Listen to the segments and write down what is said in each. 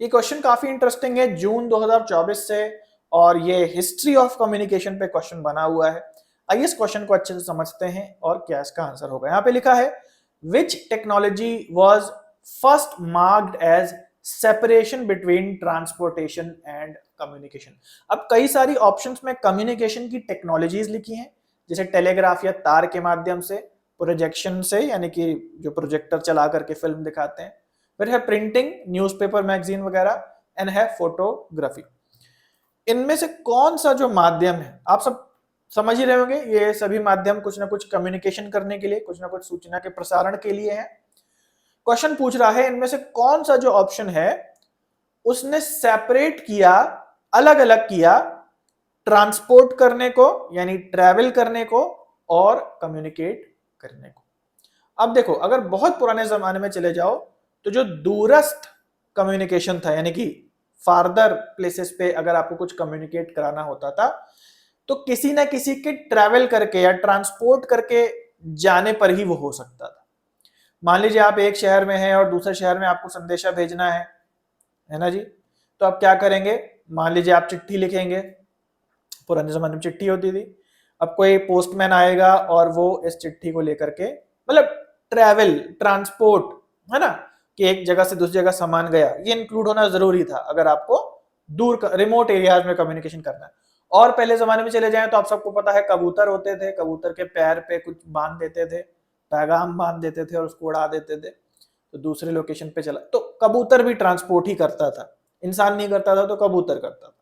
ये क्वेश्चन काफी इंटरेस्टिंग है, जून 2024 से, और ये हिस्ट्री ऑफ कम्युनिकेशन पे क्वेश्चन बना हुआ है। आइए इस क्वेश्चन को अच्छे से समझते हैं और क्या इसका आंसर होगा। यहाँ पे लिखा है which technology was first marked as separation between transportation and communication. अब कई सारी ऑप्शंस में कम्युनिकेशन की टेक्नोलॉजीज लिखी हैं, जैसे टेलीग्राफ या तार के माध्यम से, प्रोजेक्शन से यानी कि जो प्रोजेक्टर चला करके फिल्म दिखाते हैं, फिर है प्रिंटिंग, न्यूज़पेपर, मैगजीन वगैरह, एंड है फोटोग्राफी। इनमें से कौन सा जो माध्यम है, आप सब समझ ही रहे होंगे, ये सभी माध्यम कुछ ना कुछ कम्युनिकेशन करने के लिए, कुछ ना कुछ सूचना के प्रसारण के लिए है। क्वेश्चन पूछ रहा है इनमें से कौन सा जो ऑप्शन है उसने सेपरेट किया, अलग अलग किया, ट्रांसपोर्ट करने को यानी ट्रैवल करने को और कम्युनिकेट करने को। अब देखो, अगर बहुत पुराने जमाने में चले जाओ तो जो दूरस्थ कम्युनिकेशन था, यानी कि फार्दर प्लेसेस पे अगर आपको कुछ कम्युनिकेट कराना होता था तो किसी ना किसी के ट्रैवल करके या ट्रांसपोर्ट करके जाने पर ही वो हो सकता था। मान लीजिए आप एक शहर में हैं और दूसरे शहर में आपको संदेशा भेजना है ना जी, तो आप क्या करेंगे, मान लीजिए आप चिट्ठी लिखेंगे, पुराने जमाने में चिट्ठी होती थी। अब कोई पोस्टमैन आएगा और वो इस चिट्ठी को लेकर के, मतलब ट्रैवल, ट्रांसपोर्ट, है ना, कि एक जगह से दूसरी जगह सामान गया, ये इंक्लूड होना जरूरी था अगर आपको दूर रिमोट एरियाज में कम्युनिकेशन करना है। और पहले जमाने में चले जाएं तो आप सबको पता है कबूतर होते थे, कबूतर के पैर पे कुछ बांध देते थे, पैगाम बांध देते थे और उसको उड़ा देते थे तो दूसरे लोकेशन पे चला, तो कबूतर भी ट्रांसपोर्ट ही करता था, इंसान नहीं करता था तो कबूतर करता था।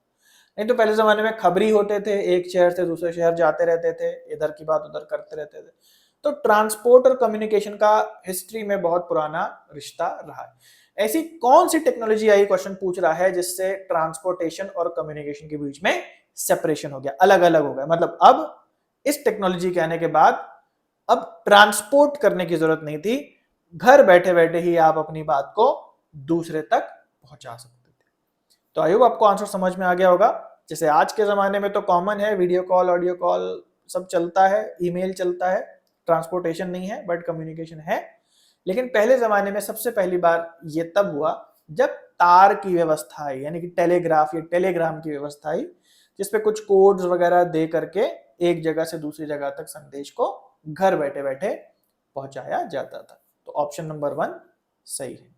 नहीं तो पहले जमाने में खबरी होते थे, एक शहर से दूसरे शहर जाते रहते थे, इधर की बात उधर करते रहते थे। तो ट्रांसपोर्ट और कम्युनिकेशन का हिस्ट्री में बहुत पुराना रिश्ता रहा है। ऐसी कौन सी टेक्नोलॉजी आई, क्वेश्चन पूछ रहा है, जिससे ट्रांसपोर्टेशन और कम्युनिकेशन के बीच में सेपरेशन हो गया, अलग अलग हो गया। मतलब अब इस टेक्नोलॉजी के आने के बाद अब ट्रांसपोर्ट करने की जरूरत नहीं थी, घर बैठे बैठे ही आप अपनी बात को दूसरे तक पहुंचा सकते थे। तो आई होप आपको आंसर समझ में आ गया होगा। जैसे आज के जमाने में तो कॉमन है, वीडियो कॉल, ऑडियो कॉल सब चलता है, ईमेल चलता है, ट्रांसपोर्टेशन नहीं है बट कम्युनिकेशन है। लेकिन पहले जमाने में सबसे पहली बार ये तब हुआ जब तार की व्यवस्था आई, यानी कि टेलीग्राफ या टेलीग्राम की व्यवस्था आई, जिसपे कुछ कोड्स वगैरह दे करके एक जगह से दूसरी जगह तक संदेश को घर बैठे बैठे पहुंचाया जाता था। तो ऑप्शन नंबर 1 सही है।